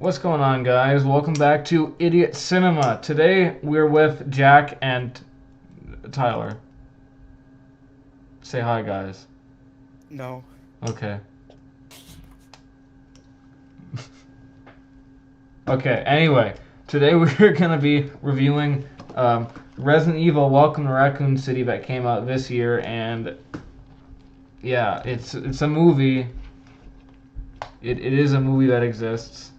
What's going on, guys? Welcome back to Idiot Cinema. Today we're with Jack and Tyler. Say hi, guys. No. Okay. Okay, anyway, today we're going to be reviewing Resident Evil Welcome to Raccoon City that came out this year, and yeah, it's a movie. It is a movie that exists.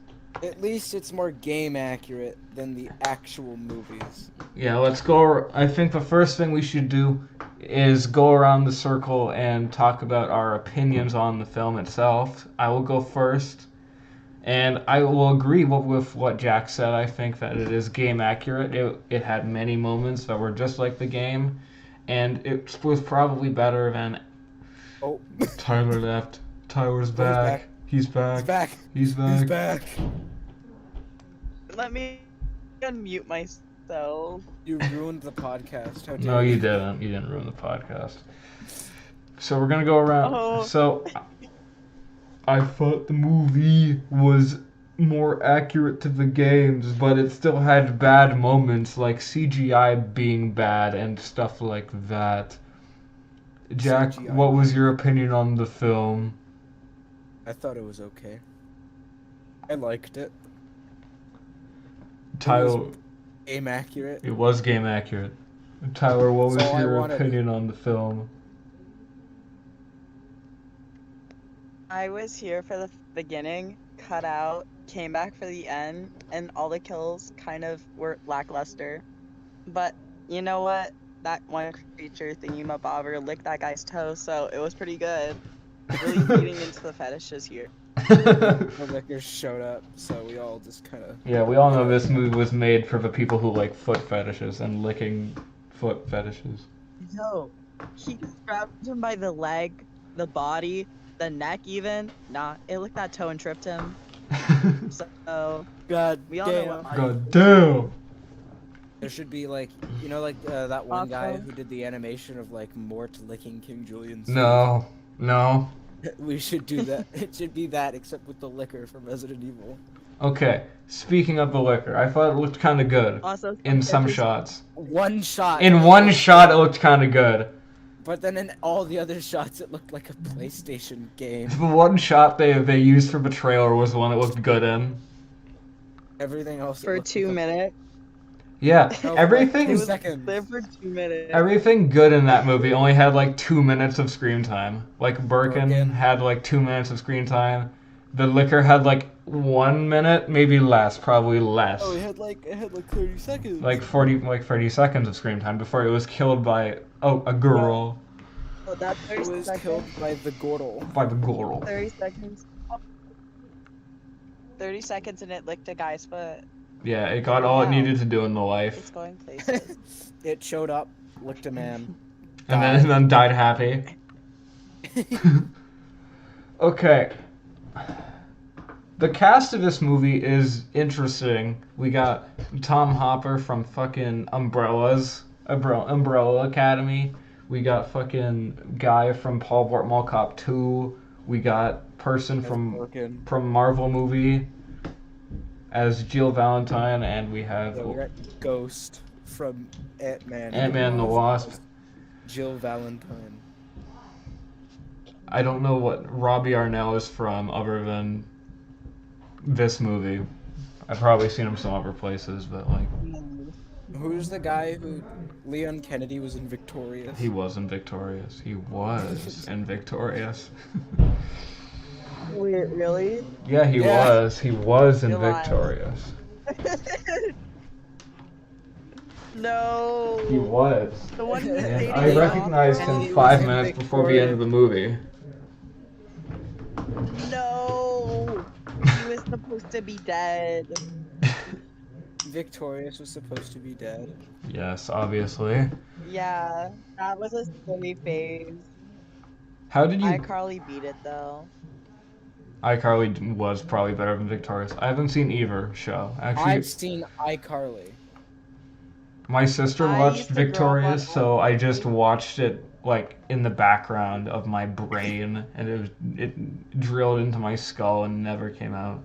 At least it's more game accurate than the actual movies. Yeah, let's go. I think the first thing we should do is go around the circle and talk about our opinions on the film itself. I will go first, and I will agree with what Jack said. I think that it is game accurate. It had many moments that were just like the game, and it was probably better than. Oh. Tyler left. Tyler's back. He's back. He's back. He's back. He's back. Let me unmute myself. You ruined the podcast. How dare No, you didn't. You didn't ruin the podcast. So we're gonna go around. Oh. So I thought the movie was more accurate to the games, but it still had bad moments, like CGI being bad and stuff like that. Jack, CGI. what was your opinion on the film? I thought it was okay. I liked it. Tyler, Game accurate. it was game accurate. Tyler, what was So I your wanted- opinion on the film? I was here for the beginning, cut out, came back for the end, and all the kills kind of were lackluster. But you know what? That one creature thingy-mabobber licked that guy's toe, so it was pretty good. Really feeding into the fetishes here. The liquor showed up, so we all just kind of. Yeah, we all know this movie was made for the people who like foot fetishes and licking foot fetishes. No, he grabbed him by the leg, the body, the neck even. Nah, it licked that toe and tripped him. So God we all know damn. what God damn! There should be like, that one guy Also- who did the animation of like Mort licking King Julian's. No, no. We should do that. It should be that, except with the liquor from Resident Evil. Okay, speaking of the liquor, I thought it looked kind of good Also, in some there's- shots. One shot. In one shot, it looked kind of good. But then in all the other shots, it looked like a PlayStation game. The one shot they used for the trailer was the one it looked good in. Everything else. it for looked 2 like a- minutes. Yeah, No, for like everything 2 was seconds. there for 2 minutes. everything good in that movie only had like 2 minutes of screen time. Like Birkin Birkin. had like 2 minutes of screen time. The liquor had like 1 minute, maybe less, probably less. Oh, it had like 30 seconds. Like 30 seconds of screen time before it was killed by a girl. Oh, that It 30 was seconds. killed by the Gordel. By the girl. 30 seconds. 30 seconds and it licked a guy's foot. Yeah, it got all it Wow. needed to do in the It's life. going places. It showed up, licked a man. And then died happy. Okay. The cast of this movie is interesting. We got Tom Hopper from fucking Umbrella Academy. We got fucking guy from Paul Blart Mall Cop 2. We got person from Marvel movie as Jill Valentine, and we have Yeah, we got Ghost from Ant-Man. Ant-Man and the Wasp. Jill Valentine. I don't know what Robbie Arnell is from other than this movie. I've probably seen him some other places, but like Who's the guy who Leon Kennedy was in Victorious? he wasn't Victorious. He was in Victorious. Wait, really? Yeah, he Yeah. was. He was in You're lying. Victorious. No. He was. The one who's And dating I the recognized Oscar. him He was 5 in minutes before the end of the movie. No. He was supposed to be dead. Victorious was supposed to be dead. Yes, obviously. Yeah, that was a silly phase. How did you? iCarly beat it though. iCarly was probably better than Victorious. I haven't seen either show. Actually, I've seen iCarly. my sister I watched used to grow up Victorious, on so I iCarly. just watched it like in the background of my brain, and it drilled into my skull and never came out.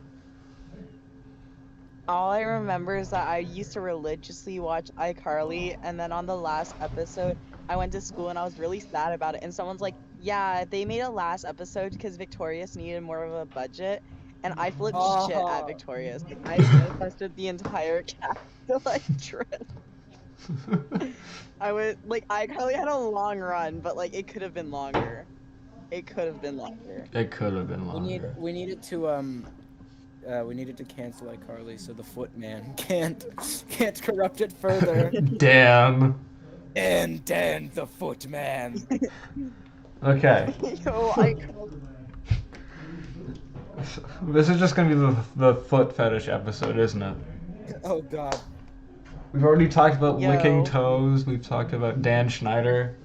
All I remember is that I used to religiously watch iCarly, and then on the last episode, I went to school and I was really sad about it. And someone's like, "Yeah, they made a last episode because Victorious needed more of a budget." And I flipped shit at Oh, Victorious. Like, I manifested the entire cast to like trip. I would like iCarly had a long run, but like it could have been longer. It could have been longer. It could have been we longer. needed to cancel iCarly so the Footman can't corrupt it further. Damn. And Dan the Footman. Okay. Yo, iCarly. This is just gonna be the foot fetish episode, isn't it? Oh God. We've already talked about Yo. licking toes. We've talked about Dan Schneider.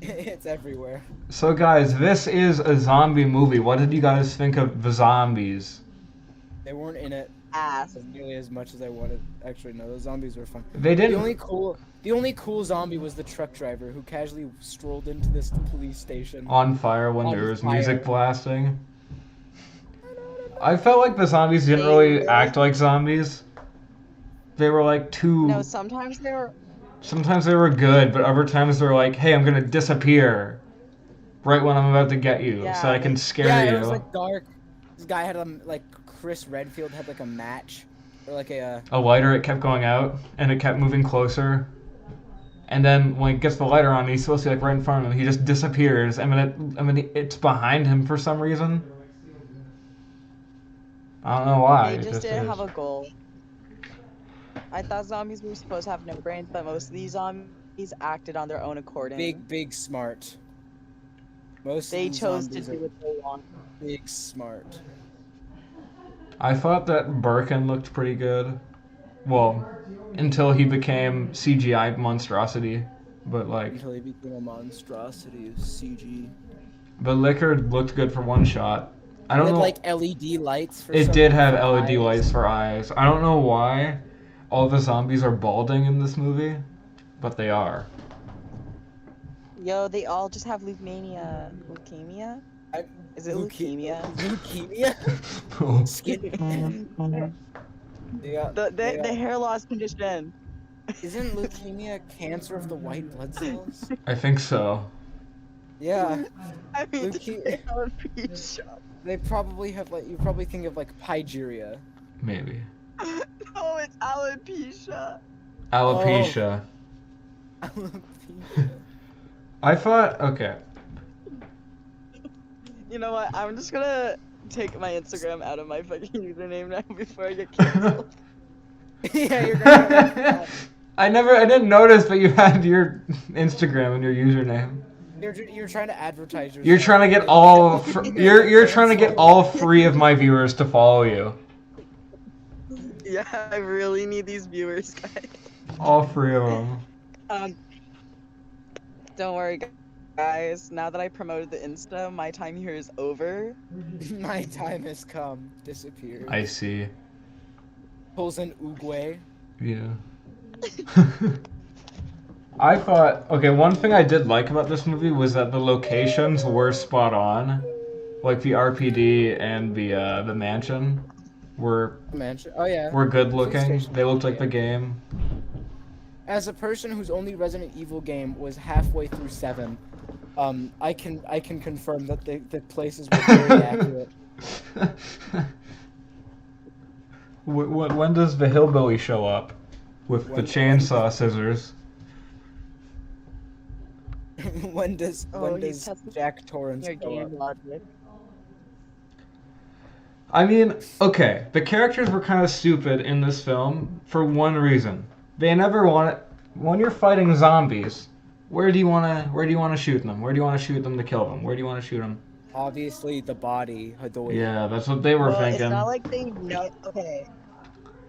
It's everywhere. So guys, this is a zombie movie. What did you guys think of the zombies? They weren't in it Ass. as nearly as much as I wanted. Actually, no, those zombies were fun. They The didn't. only cool zombie was the truck driver who casually strolled into this police station. On fire when On there was fire. music blasting. I felt like the zombies didn't really act like zombies. They were like too. No, sometimes they were. Sometimes they were good, but other times they're like, "Hey, I'm gonna disappear right when I'm about to get you, Yeah, so I can like- scare Yeah, you." it was like dark. This guy had like Chris Redfield had like a match or like a. A lighter, it kept going out, and it kept moving closer. And then when it gets the lighter on, he's supposed to be like right in front of him. He just disappears, and it's behind him for some reason. I don't know why. They it just didn't is. have a goal. I thought zombies were supposed to have no brains, but most of these zombies acted on their own according. Big smart. Most They of these chose to zombies do are what they want. big smart. I thought that Birkin looked pretty good. Well, until he became CGI monstrosity. But like, Until he became a monstrosity of CG. the liquor looked good for one shot. I It don't had know. like LED lights for It some did have for LED eyes. lights for eyes. I don't know why all the zombies are balding in this movie, but they are. Yo, they all just have leukemia. I- Is it leukemia? Leukemia? Skin. They got- The they the got- hair loss condition. Isn't leukemia cancer of the white blood cells? I think so. Yeah, I mean, Leuke- alopecia. they probably have like you probably think of like pygeria. Maybe. No, it's alopecia. Alopecia. I thought, okay. You know what? I'm just gonna take my Instagram out of my fucking username now before I get canceled. Yeah, you're gonna. I didn't notice, but you had your Instagram and your username. You're trying to advertise yourself. You're trying to get you're trying to get all 3 of my viewers to follow you. Yeah, I really need these viewers, guys. All 3 of them. Don't worry, guys. Now that I promoted the Insta, my time here is over. My time has come. Disappeared. I see. Pulls an Uguay. Yeah. I thought, okay, one thing I did like about this movie was that the locations were spot on. Like the RPD and the mansion were Mansion. Oh yeah. good looking. station. They looked like the game. As a person whose only Resident Evil game was halfway through 7, I can confirm that the places were very accurate. When does the hillbilly show up with the When- chainsaw scissors? when does Oh, he's Jack testing Torrance Your show up? game logic. I mean, okay, the characters were kind of stupid in this film for one reason. They never want it. When you're fighting zombies, where do you want to shoot them? Where do you want to shoot them to kill them? Where do you want to shoot them? Obviously, the body. Hadouken. Yeah, that's what they were Well, thinking. it's not like they know. Okay.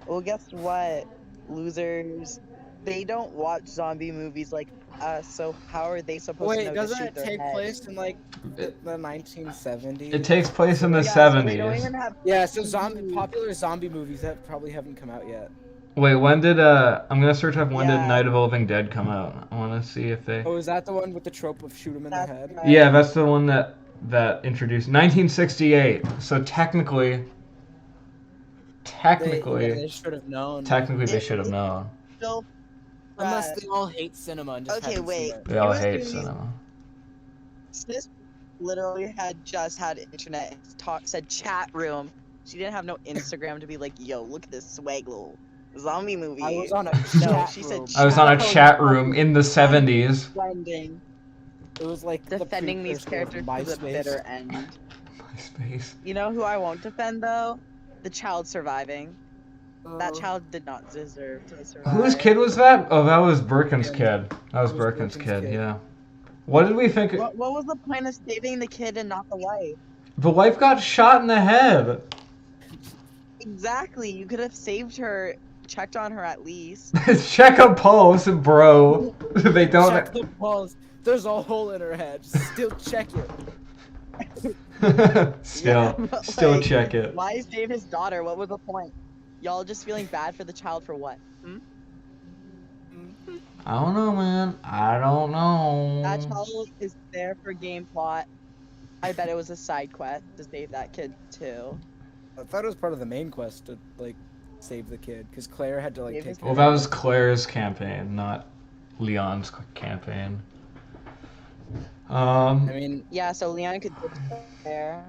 Well, guess what, losers? They don't watch zombie movies like us. So how are they supposed to Wait, know to doesn't shoot it their take head? place in like the 1970s? It takes place in the Yeah, so they 70s. don't even have Yeah, so TV. popular zombie movies that probably haven't come out yet. Wait, when did I'm gonna search up when did Yeah. Night of the Living Dead come out? I want to see if they. Oh, is that the one with the trope of shoot him in the That's head? right. Yeah, that's the one that introduced 1968. So technically, technically, They should have known. they should have known. Still, Unless they all hate cinema and just okay, haven't wait. seen it. They all was hate doing these- cinema. Sis literally had just had internet and said chat room. She didn't have no Instagram to be like, yo, look at this swag little zombie movie. I was on a No, chat she said room. I was on a Oh, chat room in the 70s. Defending, It was like defending the these precursor of characters to the MySpace. bitter end. MySpace. You know who I won't defend though? The child surviving. That Oh. child did not deserve to survive. Whose kid was that? Oh, that was Birkin's kid. That was It was Birkin's Birkin's kid, kid. yeah. What did we think? What was the point of saving the kid and not the wife? The wife got shot in the head. Exactly. You could have saved her, checked on her at least. Check a pulse, bro. They don't. Check the pulse. There's a hole in her head. Still check it. still, but, still like, check it. Why save his daughter? What was the point? Y'all just feeling bad for the child for what? I don't know, man. I don't know. That child is there for game plot. I bet it was a side quest to save that kid too. I thought it was part of the main quest to like save the kid because Claire had to like Save take his care Well, of that it. was Claire's campaign, not Leon's campaign. I mean, Yeah, so Leon could get there.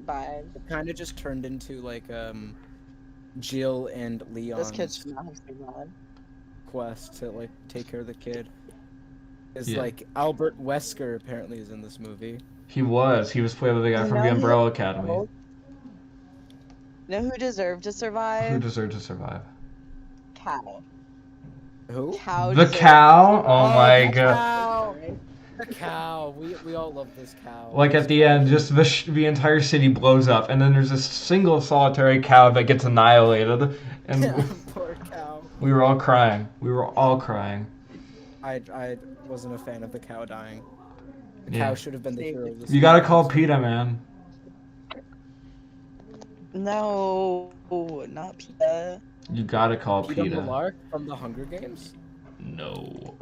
Bye. it kind of just turned into like Jill and This Leon's kid should not have survived. quest to like take care of the kid. It's Yeah. like Albert Wesker apparently is in this movie. He was played by the guy from the Umbrella Academy. You know who deserved to Who survive? deserved to survive? Cow. Who? Cow. The deserved- cow? Oh my the god. cow! The cow. We all love this cow. Like at the end, just the entire city blows up, and then there's this single solitary cow that gets annihilated, and Poor cow. we were all crying. We were all crying. I wasn't a fan of the cow dying. The Yeah. cow should have been the hero of this You gotta movie. call PETA, man. No, not PETA. You gotta call Peter PETA. Millar from the Hunger Games. No.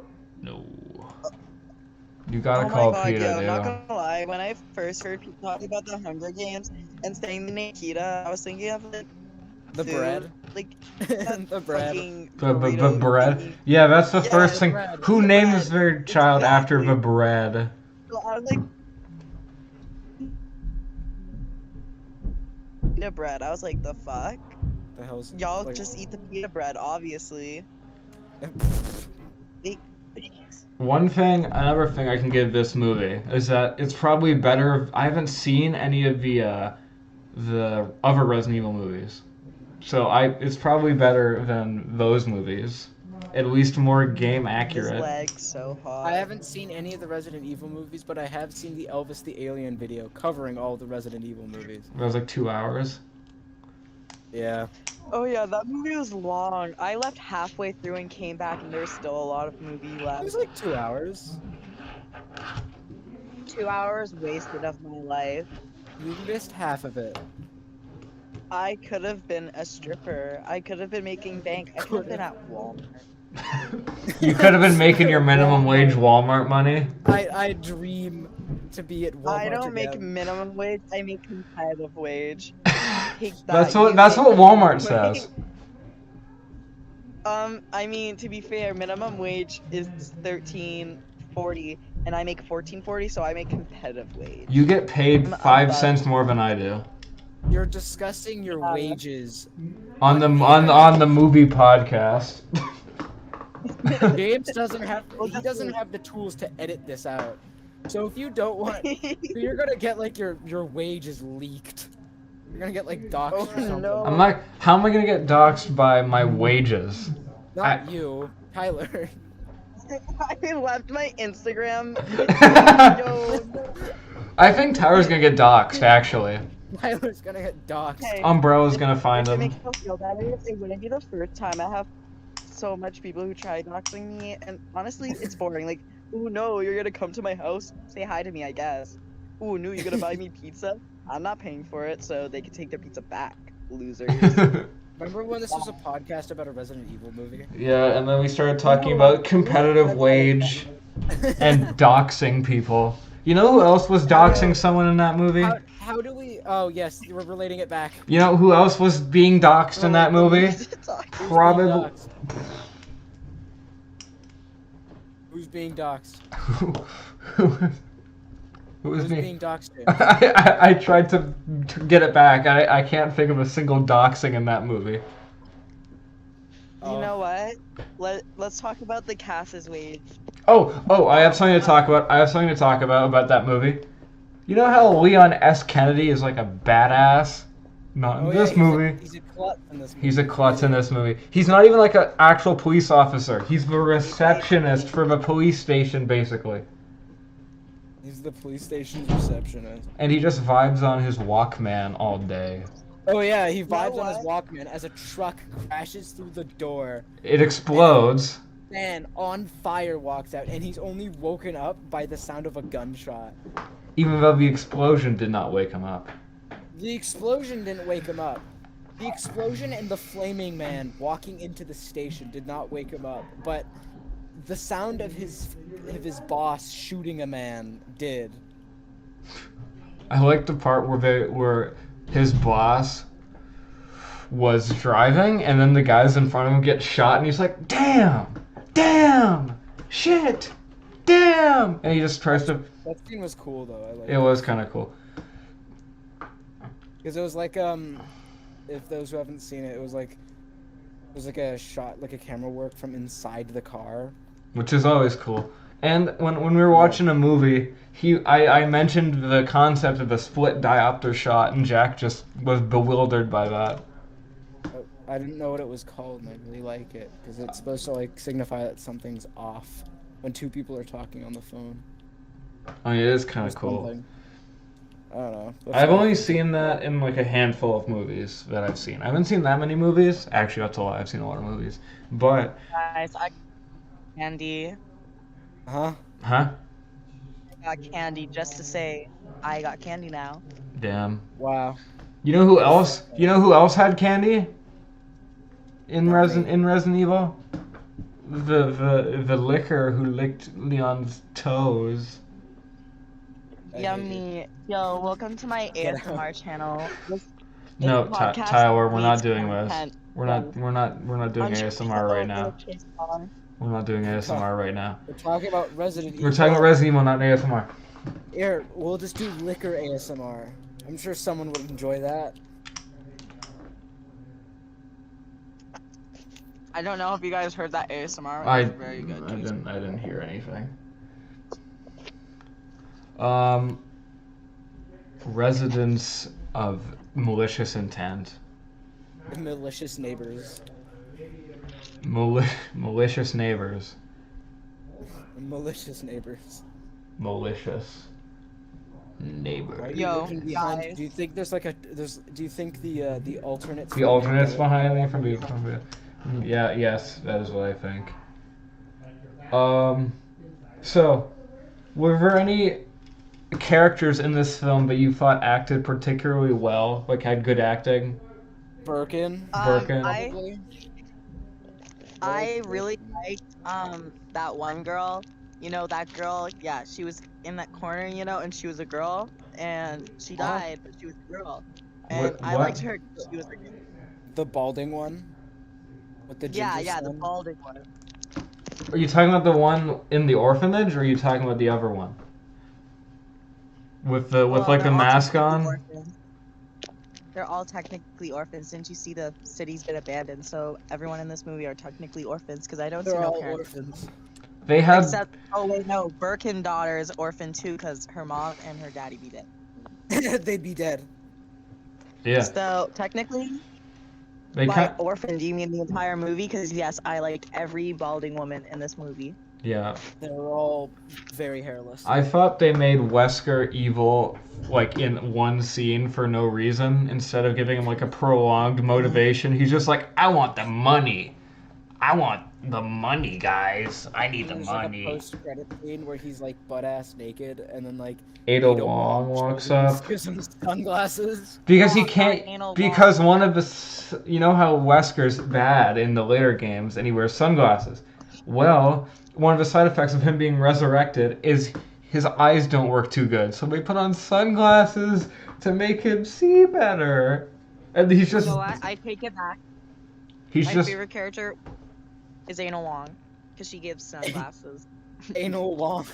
You gotta Oh call my god, PETA, yo, dude. not gonna lie, when I first heard people talking about the Hunger Games and saying the name PETA, I was thinking of like The food, bread. like The bread. fucking The burrito bread. thingy. Yeah, that's the Yeah, first the thing. bread. Who The names bread. their child after the Exactly. bread? So I was like, pita bread. I was like, the fuck? The hell's Y'all like, just eat the pita bread, obviously. Another thing I can give this movie is that it's probably better. I haven't seen any of the other Resident Evil movies, so it's probably better than those movies. At least more game His accurate. leg's so hot. I haven't seen any of the Resident Evil movies, but I have seen the Elvis the Alien video covering all the Resident Evil movies. That was like 2 hours. Yeah. Oh yeah, that movie was long. I left halfway through and came back, and there's still a lot of movie It left. was like 2 hours. 2 hours wasted of my life. You missed half of it. I could have been a stripper. I could have been making bank. I could have been at Walmart. You could have been making your minimum wage Walmart money. I dream to be at Walmart. I don't make again. minimum wage. I make competitive wage. Take that, That's you what make Walmart minimum says. wage. I mean, to be fair, minimum wage is $13.40, and I make $14.40, so I make competitive wage. You get paid I'm 5 above. cents more than I do You're discussing your Yeah. wages. on the movie podcast. James doesn't have Well, he that's doesn't what- have the tools to edit this out. So if you don't want, you're gonna get like your wages leaked. You're gonna get like doxed Oh, or something. no. I'm like, how am I gonna get doxxed by my wages? Not you, Tyler. I left my Instagram. Yo, I think Tyler's gonna get doxxed, actually. Tyler's gonna get doxed. okay. Umbrella's gonna find To him. make you feel better, it wouldn't be the first time I have so much people who try doxing me, and honestly, it's boring. Like, ooh, no, you're gonna come to my house, say hi to me, I guess. Ooh, no, you're gonna buy me pizza? I'm not paying for it, so they can take their pizza back, losers. Remember when this was a podcast about a Resident Evil movie? Yeah, and then we started talking about competitive wage and doxing people. You know who else was How do- doxing someone in that movie? How do we? Oh yes, we're relating it back. You know who else was being doxed in that movie? Who's being Probably. doxed? Who's being doxed? Who was Who's me? being doxed? I tried to get it back. I can't think of a single doxing in that movie. You know what? Let's talk about the Cass's wage. Oh, I have something to talk about. I have something to talk about that movie. You know how Leon S. Kennedy is like a badass? Not in this movie. He's a klutz in this movie. He's a klutz in this movie. He's not even like an actual police officer. He's the receptionist for the police station, basically. He's the police station's receptionist. And he just vibes on his Walkman all day. Oh yeah, he vibes on his what? Walkman as a truck crashes through the door. It explodes. Man on fire walks out, and he's only woken up by the sound of a gunshot. Even though the explosion did not wake him up. The explosion didn't wake him up. The explosion and the flaming man walking into the station did not wake him up, but the sound of his boss shooting a man did. I like the part where his boss was driving, and then the guys in front of him get shot, and he's like, "Damn, shit, damn," and he just tries to. That scene was cool though. I like It was kind of cool. because it was like if those who haven't seen it, it was like a shot, like a camera work from inside the car. Which is always cool. And when we were watching a movie, I mentioned the concept of a split diopter shot, and Jack just was bewildered by that. I didn't know what it was called, and I really like it because it's supposed to like signify that something's off when two people are talking on the phone. I mean, it is kind Or of cool. something. I don't know. I've only seen that in like a handful of movies that I've seen. I haven't seen that many movies. Actually, that's a lie. I've seen a lot of movies. But Guys, I got candy. Huh? huh? I got candy just to say I got candy now. Damn. Wow. You know who else? You know who else had candy? In Resident Evil? The licker who licked Leon's toes. I hate Yummy. Yo, welcome to my ASMR channel. This No, podcast Tyler, we're not needs doing this. content. We're not doing ASMR right now. We're not doing ASMR right now. We're talking about Resident Evil. We're talking about Resident Evil, not ASMR. Here, we'll just do liquor ASMR. I'm sure someone would enjoy that. I don't know if you guys heard that ASMR. It I was very good. I didn't hear anything. Residents of malicious intent. Malicious neighbors. Malicious neighbors. Malicious neighbors. Malicious neighbor. Why are you Yo, looking behind? guys. Do you think there's like a Do you think the alternates? The alternates behind me from the. Yeah. Yes, that is what I think. So, were there any characters in this film that you thought acted particularly well, like had good acting? Birkin. Birkin. I really liked that one girl. You know that girl? Yeah, she was in that corner, you know, and she was a girl, and she died, but she was a girl, and I liked her. She was a girl. The balding one. With the ginger Yeah, the son? balding one. Are you talking about the one in the orphanage, or are you talking about the other one? With the Well, like the they're all mask technically on? orphans. They're all technically orphans. Didn't you see the city's been abandoned? So everyone in this movie are technically orphans because I don't see They're no all parents. orphans. They had Except, oh wait, no, Birkin daughter is orphan too because her mom and her daddy be dead. They'd be dead. yeah. So technically, They by kind orphan, do you mean the entire movie? Because yes, I liked every balding woman in this movie. yeah. They were all very hairless. I thought they made Wesker evil like in one scene for no reason instead of giving him like a prolonged motivation. He's just like, I want the money. I want the money, guys. I need the There's money. like a post-credit scene where he's like butt-ass naked, and then like Ada Wong walks up gives him sunglasses. because he Oh, can't. anal Because one of you know how Wesker's bad in the later games, and he wears sunglasses. Well, one of the side effects of him being resurrected is his eyes don't work too good, so they put on sunglasses to make him see better. And he's You just know what? I take it back. he's My just favorite character is Anal Long, because she gives sunglasses. Anal long.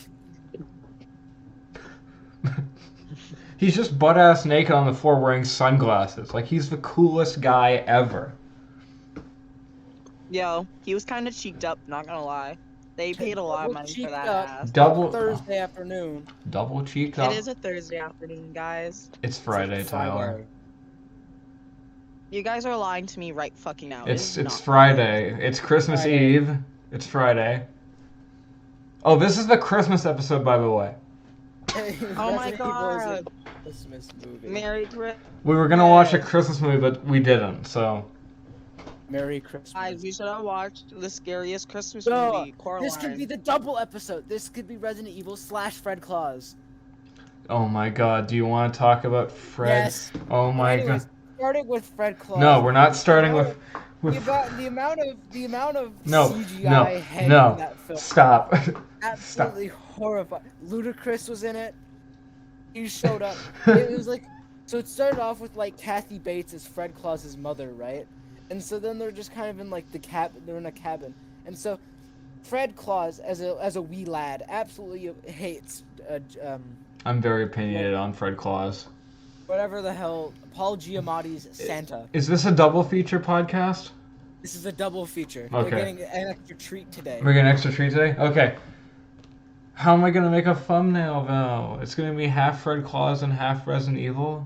he's just butt ass naked on the floor wearing sunglasses. Like he's the coolest guy ever. Yo, he was kind of cheeked up, not gonna lie. They paid a lot of money for Cheeked that up. ass. Double Thursday afternoon. double cheeked It up. is a Thursday afternoon, guys. It's Friday, Tyler. Friday. You guys are lying to me right fucking now. It It's is not Friday. It's Christmas Friday. Eve. It's Friday. Oh, this is the Christmas episode, by the way. Oh my Resident Evil is a God. Christmas movie. Merry Christmas. We were gonna watch a Christmas movie, but we didn't. So Merry Christmas. Guys, you should have watched the scariest Christmas No, movie, Coraline. this could be the double episode. This could be Resident Evil / Fred Claus. oh my God, do you want to talk about Fred? Yes. Oh my Anyways, God. starting with Fred Claus. No, we're not starting with. The amount of No, CGI head no, in that film. Stop. Absolutely horrifying. Ludacris was in it. He showed up. It was like, so it started off with like Kathy Bates as Fred Claus's mother, right? And so then they're just kind of in like the cabin. They're in a cabin, and so Fred Claus, as a wee lad, absolutely hates I'm very opinionated on Fred Claus. whatever the hell Paul Giamatti's Santa. Is this a double feature podcast? This is a double feature. Okay. They're getting an extra treat today. We're getting an extra treat today? Okay. How am I gonna make a thumbnail though? It's gonna be half Fred Claus and half Resident Evil?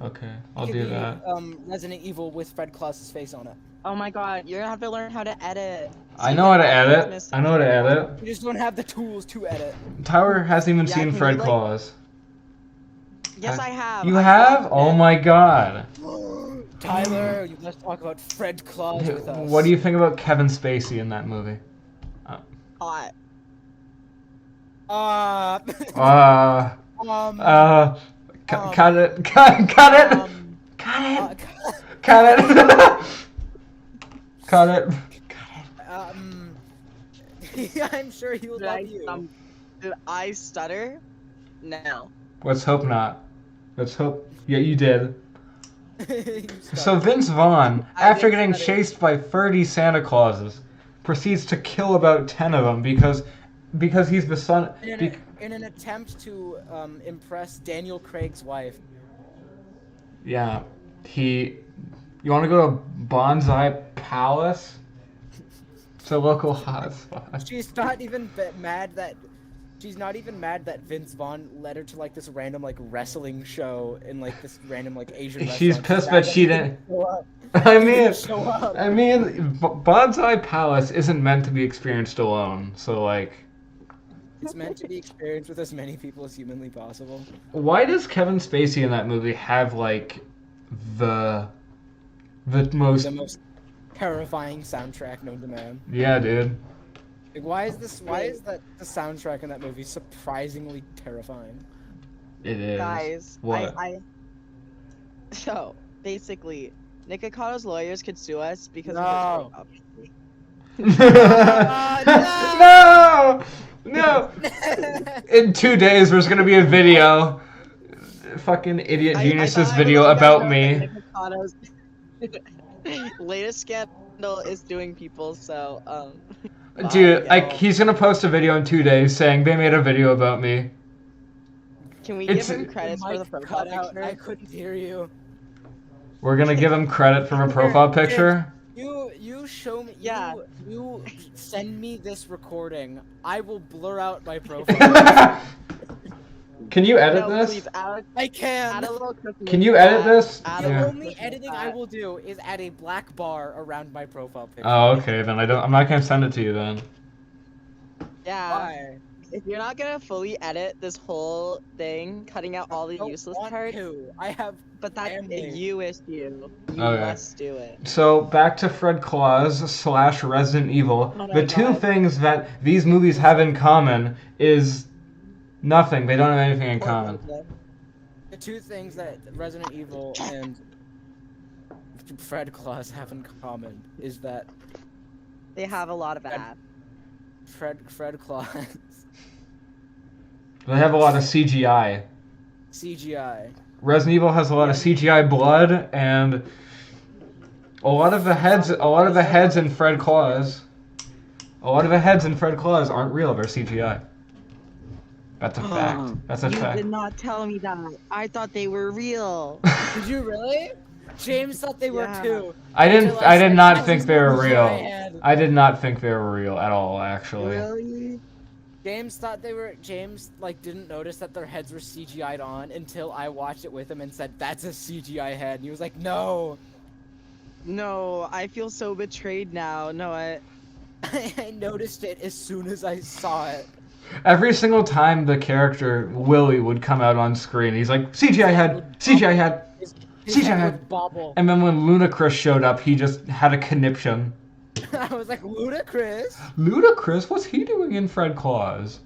Okay, I'll It could do be, that. Resident Evil with Fred Claus's face on it. Oh my God, you're gonna have to learn how to edit. I know how to edit. I know how to edit. You just don't have the tools to edit. Tyler hasn't even Yeah, seen can you, Fred like- Claus. Yes, I have. You I've have? watched Oh it. my God. Tyler, let's talk about Fred Claus with us. What do you think about Kevin Spacey in that movie? Hot. Uh, um, cut it, cut it, cut it, uh, cut it, cut it. I'm sure he will love you. Did I stutter? No. Let's hope not. Let's hope. Yeah, you did. You So start. Vince Vaughn, I after did getting stutter. chased by 30 Santa Clauses, proceeds to kill about 10 of them because he's the son. In an attempt to impress Daniel Craig's wife. Yeah, You want to go to Bonsai Palace? It's a local hotspot. She's not even mad that. She's not even mad that Vince Vaughn led her to like this random like wrestling show in like this random like Asian restaurant. She's pissed that she didn't. show up. I mean, Show up. Bonsai Palace isn't meant to be experienced alone. So like, It's meant to be experienced with as many people as humanly possible. why does Kevin Spacey in that movie have like the most? The most terrifying soundtrack known to man. Yeah, dude. Like, why is the soundtrack in that movie surprisingly terrifying? It is. Guys, What? So, basically, Nikocato's lawyers could sue us because No. of No! No! In 2 days, there's gonna be a video. Fucking idiot genius's video about me. Nikocato's latest scandal is doing people, so, Dude, bye, y'all. he's gonna post a video in 2 days saying they made a video about me. Can we It's- give him credits for the Mic profile cut out. picture? I couldn't hear you. We're gonna give him credit from a profile picture. You show me. Yeah. You send me this recording. I will blur out my profile. Can you edit No, this? please, Alex, I add can. a little Christmas Can you edit this? add The a Yeah. little only Christmas editing I hat. will do is add a black bar around my profile picture. Oh, okay. Then I'm not gonna send it to you then. Yeah. Why? If you're not gonna fully edit this whole thing, cutting out all the Don't useless want parts, to. I have. but that's family. a you issue. You Okay. must do it. So back to Fred Claus / Resident Evil. Oh my The two God. things that these movies have in common is nothing. They don't have anything in common. The two things that Resident Evil and Fred Claus have in common is that They have a lot of ads. Fred Claus They have a lot of CGI. CGI. Resident Evil has a lot of CGI blood and a lot of the heads in Fred Claus. A lot of the heads in Fred Claus aren't real, they're CGI. That's a fact. That's a You fact. did not tell me that. I thought they were real. Did you really? James thought they were Yeah. too. I did said, not "That's think just they were what real. I had." I did not think they were real at all, actually. Really? James thought they were. James didn't notice that their heads were CGI'd on until I watched it with him and said, "That's a CGI head." And he was like, "No." No, I feel so betrayed now. No, I noticed it as soon as I saw it. Every single time the character Willie would come out on screen, he's like, CGI head, CGI head, His CGI head head. would bobble. And then when Ludacris showed up, he just had a conniption. I was like, Ludacris? Ludacris? What's he doing in Fred Claus?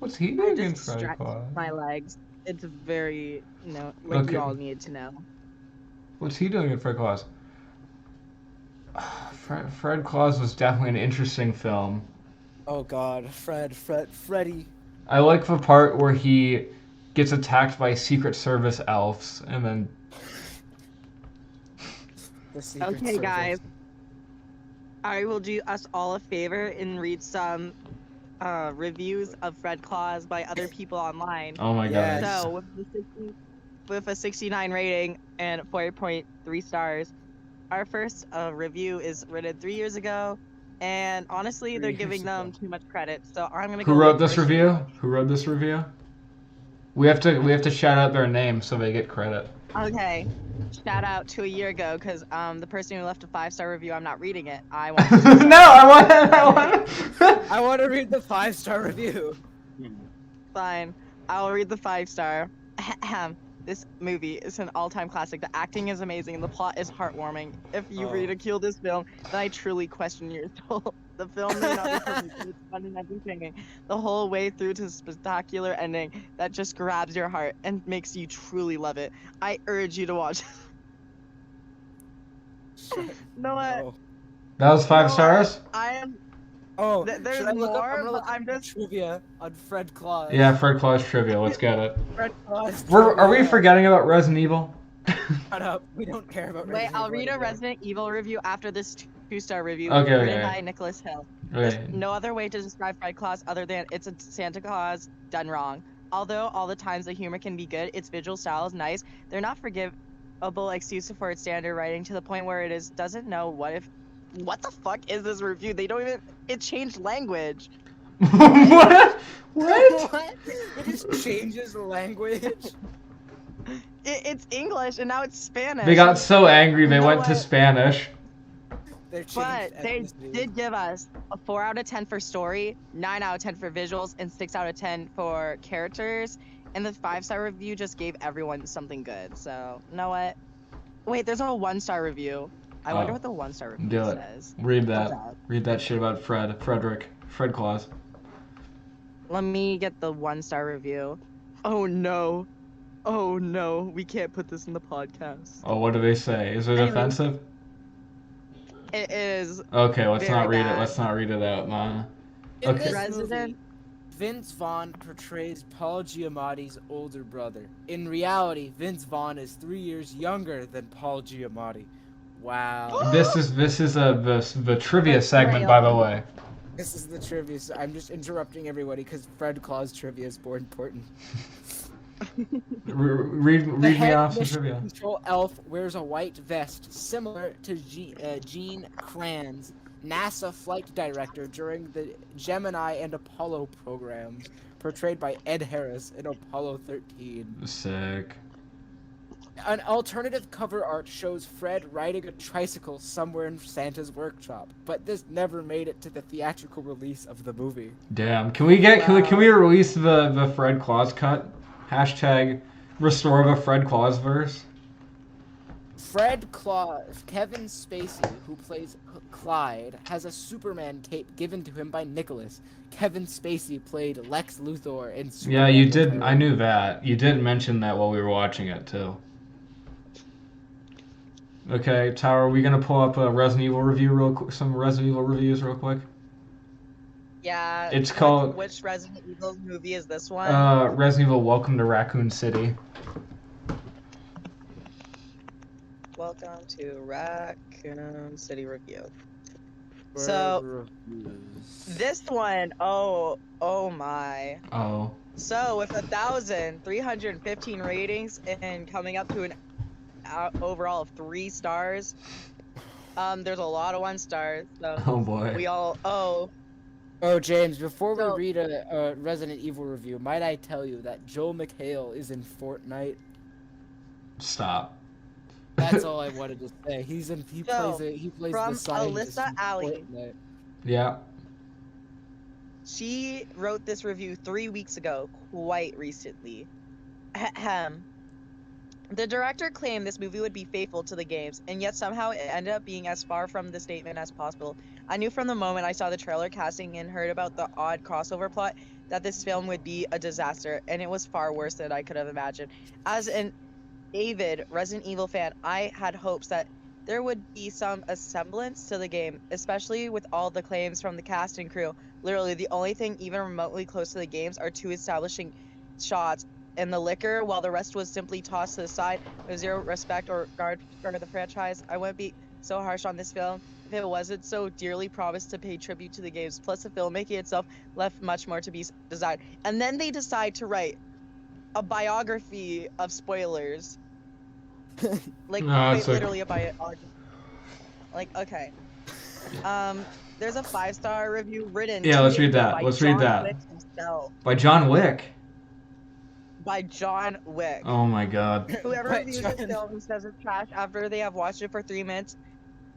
What's he I doing in just Fred stretched Claus? my legs. It's very, like Okay. you all needed to know. What's he doing in Fred Claus? Fred Claus was definitely an interesting film. Oh god, Freddy. I like the part where he gets attacked by Secret Service elves, and then The Secret Okay, Service. guys. I will do us all a favor and read some reviews of Fred Claus by other people online. oh my Yes. god. So, with a 69 rating and 4.3 stars, our first review is written 3 years ago, and honestly, they're 3 giving years them ago. too much credit. So I'm gonna Who go. wrote with this first review? Who wrote this review? We have to shout out their name so they get credit. Okay. Shout out to a year ago, because the person who left a 5-star review, I'm not reading it. I want to No, I want. I want to read the 5-star review. Fine. I'll read the 5-star. This movie is an all-time classic. The acting is amazing and the plot is heartwarming. If you Oh. ridicule this film, then I truly question your soul. The film may not be perfect, but it's fun and entertaining the whole way through to the spectacular ending that just grabs your heart and makes you truly love it. I urge you to watch. No, Oh. That was 5 No, stars? I am. Oh, There's should I look up? more, I'm gonna but look I'm up just- trivia on Fred Claus. Yeah, Fred Claus trivia. Let's get it. Fred Claus. Are we trivia. forgetting about Resident Evil? Shut up. We don't care about. Wait, Resident I'll Evil read a anymore. Resident Evil review after this 2-star review. Okay, written okay. by Nicholas Hill. Okay. There's no other way to describe Fred Claus other than it's a Santa Claus done wrong. Although all the times the humor can be good, its visual style is nice. They're not forgivable excuses for its standard writing to the point where it doesn't know what the fuck is this review? They don't even. It changed language. What? What? What? It just changes the language. It's English and now it's Spanish. They got so angry they You know went to what? Spanish. They're changed But they ethnicity. did give us a 4 out of 10 for story, 9 out of 10 for visuals, and 6 out of 10 for characters. And the 5-star review just gave everyone something good. So, you know what? Wait, there's a 1-star review. I wonder Oh. what the 1-star review Do it. says. Read that. What's that? Read that shit about Fred Claus. Let me get the 1-star review. Oh no. Oh no. We can't put this in the podcast. Oh, what do they say? Is it Anyway. offensive? It is. Okay, let's Very not read it. bad. Let's not read it out, man. In Okay. this Resident- movie, Vince Vaughn portrays Paul Giamatti's older brother. In reality, Vince Vaughn is 3 years younger than Paul Giamatti. Wow. This is the trivia That's segment, real. by the way. This is the trivia. So I'm just interrupting everybody because Fred Claus trivia is more important. Read The me head off some mission trivia. control elf wears a white vest, similar to Gene Kranz, NASA flight director during the Gemini and Apollo programs, portrayed by Ed Harris in Apollo 13. Sick. An alternative cover art shows Fred riding a tricycle somewhere in Santa's workshop, but this never made it to the theatrical release of the movie. Damn. Can we release the Fred Claus cut? Hashtag restore the Fred Claus verse. Fred Claus, Kevin Spacey, who plays Clyde, has a Superman cape given to him by Nicholas. Kevin Spacey played Lex Luthor in Superman. Yeah, you did. Returns. I knew that. You did mention that while we were watching it too. Okay, Tower, are we gonna pull up a Resident Evil review some Resident Evil reviews real quick? Yeah. It's called Which Resident Evil movie is this one? Resident Evil Welcome to Raccoon City. Welcome to Raccoon City Review. For So reviews. this one, oh my. Oh. So with 1,315 ratings and coming up to an overall of 3 stars, there's a lot of 1 stars. So Oh boy. we all Oh, James, before So- we read a Resident Evil review, might I tell you that Joel McHale is in Fortnite? Stop. That's all I wanted to say. He So, plays from the scientist Alyssa in Alley. Fortnite. Yeah. She wrote this review 3 weeks ago, quite recently. Ahem. The director claimed this movie would be faithful to the games, and yet somehow it ended up being as far from the statement as possible. I knew from the moment I saw the trailer casting and heard about the odd crossover plot that this film would be a disaster, and it was far worse than I could have imagined. As an avid Resident Evil fan, I had hopes that there would be some semblance to the game, especially with all the claims from the cast and crew. Literally, the only thing even remotely close to the games are 2 establishing shots and the liquor, while the rest was simply tossed to the side with zero respect or regard for the franchise. I wouldn't be so harsh on this film if it wasn't so dearly promised to pay tribute to the games. Plus, the filmmaking itself left much more to be desired. And then they decide to write a biography of spoilers. Like, No, quite it's like- literally a biography. Like, okay. There's a 5-star review written. Yeah, let's read that. by Let's read John that. Wick himself. By John Wick. By John Wick. Oh my god. Whoever But reviews this John- film says it's trash after they have watched it for 3 minutes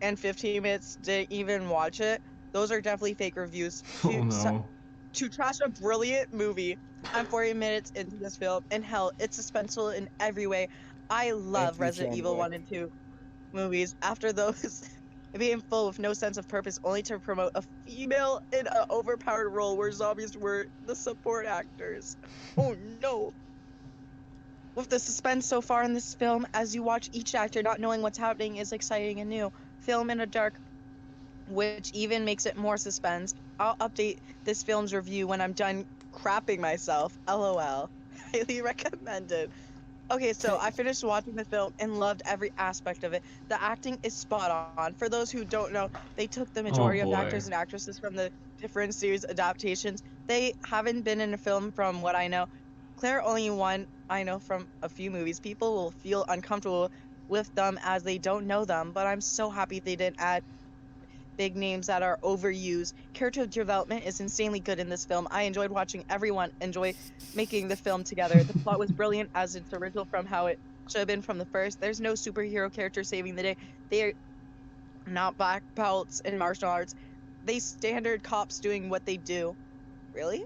and 15 minutes didn't even watch it, those are definitely fake reviews. Oh no. To trash a brilliant movie, I'm 40 minutes into this film, and hell, it's suspenseful in every way. I love you, Resident John Evil Wick. 1 and 2 movies. After those, being full with no sense of purpose, only to promote a female in an overpowered role where zombies were the support actors. Oh no. With the suspense so far in this film, as you watch each actor not knowing what's happening is exciting and new. Film in a dark, which even makes it more suspense. I'll update this film's review when I'm done crapping myself. LOL. Highly recommended. Okay, so I finished watching the film and loved every aspect of it. The acting is spot on. For those who don't know, they took the majority of boy. actors and actresses from the different series adaptations. They haven't been in a film from what I know. Claire only one I know from a few movies. People will feel uncomfortable with them as they don't know them, but I'm so happy they didn't add big names that are overused. Character development is insanely good in this film. I enjoyed watching everyone enjoy making the film together. The plot was brilliant as it's original from how it should have been from the first. There's no superhero character saving the day. They are not black belts in martial arts. They standard cops doing what they do. Really?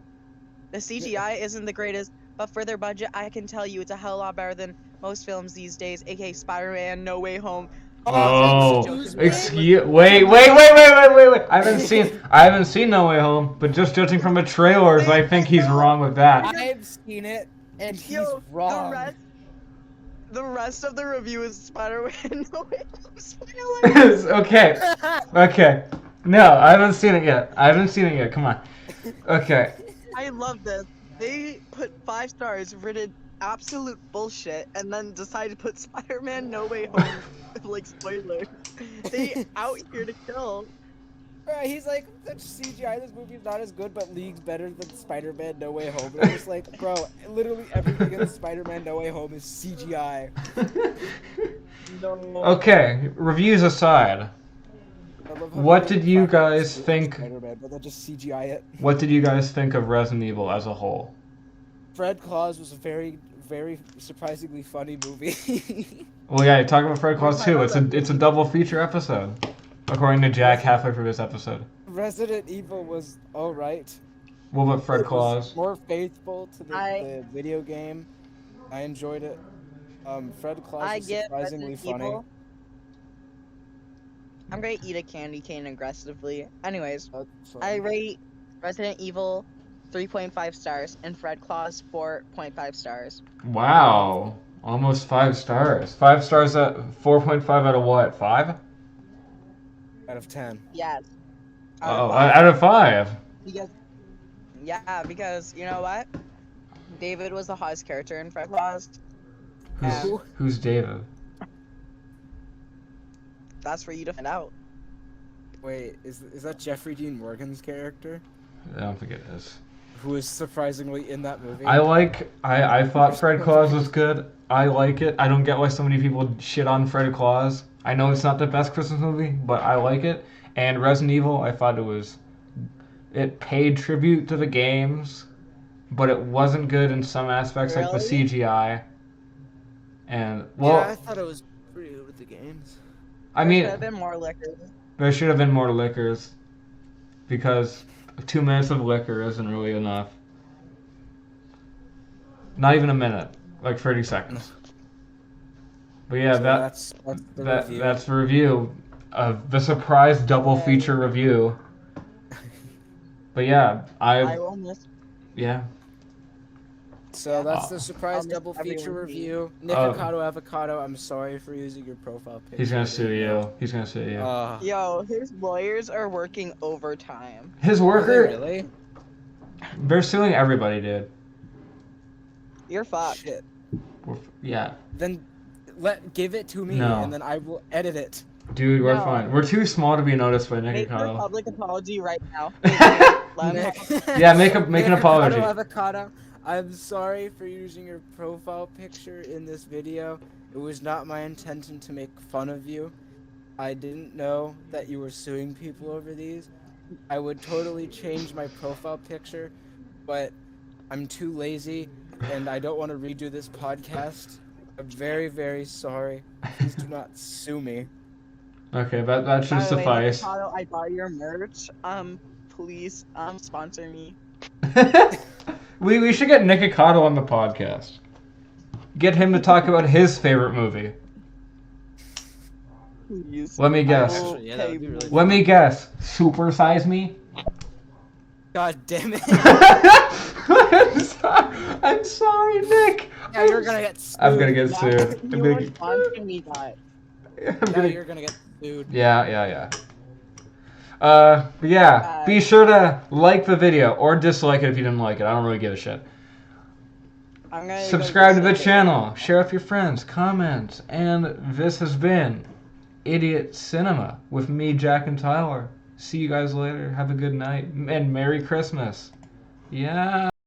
The CGI isn't the greatest, but for their budget, I can tell you it's a hell of a lot better than most films these days, aka Spider-Man No Way Home. Oh, excuse me? wait. I haven't seen No Way Home, but just judging from the trailers, I think he's wrong with that. I've seen it, and he's Yo, wrong. The rest of the review is Spider-Man No Way Home spoilers. Okay. No, I haven't seen it yet. Come on. Okay. I love this. They put 5 stars, written absolute bullshit, and then decided to put Spider-Man No Way Home like spoilers. They out here to kill. Right, he's like, the CGI in this movie is not as good, but leagues better than Spider-Man No Way Home. And I'm just like, bro, literally everything in Spider-Man No Way Home is CGI. No. Okay, reviews aside, I love how What they did you make guys Spider-Man, think- Spider-Man, but they'll just CGI it. what did you guys think of Resident Evil as a whole? Fred Claus was a very, very surprisingly funny movie. Well, yeah, talk about Fred Claus too. It's a double feature episode, according to Jack halfway through this episode. Resident Evil was alright. What about Fred It was Claus? more faithful to the I- video game. I enjoyed it. Fred Claus I was get surprisingly Resident funny. Evil. I'm gonna eat a candy cane aggressively. Anyways, That's I funny. rate Resident Evil 3.5 stars and Fred Claus 4.5 stars. Wow, almost 5 stars. 5 stars at 4.5 out of what? 5? Out of 10. Yes. Oh, out of 5. Because Yeah, because you know what? David was the hottest character in Fred Claus, Who's and Who? who's David? that's for you to find out. Wait, is that Jeffrey Dean Morgan's character? I don't think it is. Who is surprisingly in that movie? I thought Fred Claus was good. I like it. I don't get why so many people shit on Fred Claus. I know it's not the best Christmas movie, but I like it. And Resident Evil, I thought it paid tribute to the games, but it wasn't good in some aspects, like the Really? CGI. And Yeah, I well, thought it was pretty good with the games. I There should mean, have been more liquor. there should have been more liquors because 2 minutes of liquor isn't really enough. Not even a minute, like 30 seconds. But yeah, So that's the review. that's the review of the surprise double feature review. But yeah, I will miss. yeah. So that's the I'll surprise miss double feature everyone here. review. Nikocado Avocado, I'm sorry for using your profile picture. He's gonna sue you. He's gonna sue you. Yo, his lawyers are working overtime. His Are they worker, really? they're suing everybody, dude. You're fucked. Shit. Yeah, Then give it to me, No. and then I will edit it. dude, we're No. fine. We're too small to be noticed by Make your Nikocado. public apology right now. Let him have- Yeah, make an Nikocado apology. Avocado, I'm sorry for using your profile picture in this video. It was not my intention to make fun of you. I didn't know that you were suing people over these. I would totally change my profile picture, but I'm too lazy and I don't want to redo this podcast. I'm very, very sorry. Please do not sue me. Okay, that By should the way, suffice. Nikocado, I bought your merch. Please, sponsor me. We should get Nikocado on the podcast. Get him to talk about his favorite movie. Please. Let me guess. I will Actually, yeah, that would be pay really Let me guess. Super Size Me? God damn it. I'm sorry, Nick. Now you're gonna get sued. I'm gonna get Now sued. you won't sponsor me, guys. Now you're gonna get sued. Yeah. But yeah, be sure to like the video or dislike it if you didn't like it. I don't really give a shit. I'm gonna Subscribe to the dislike it. channel, share with your friends, comment, and this has been Idiot Cinema with me, Jack and Tyler. See you guys later. Have a good night and Merry Christmas. Yeah.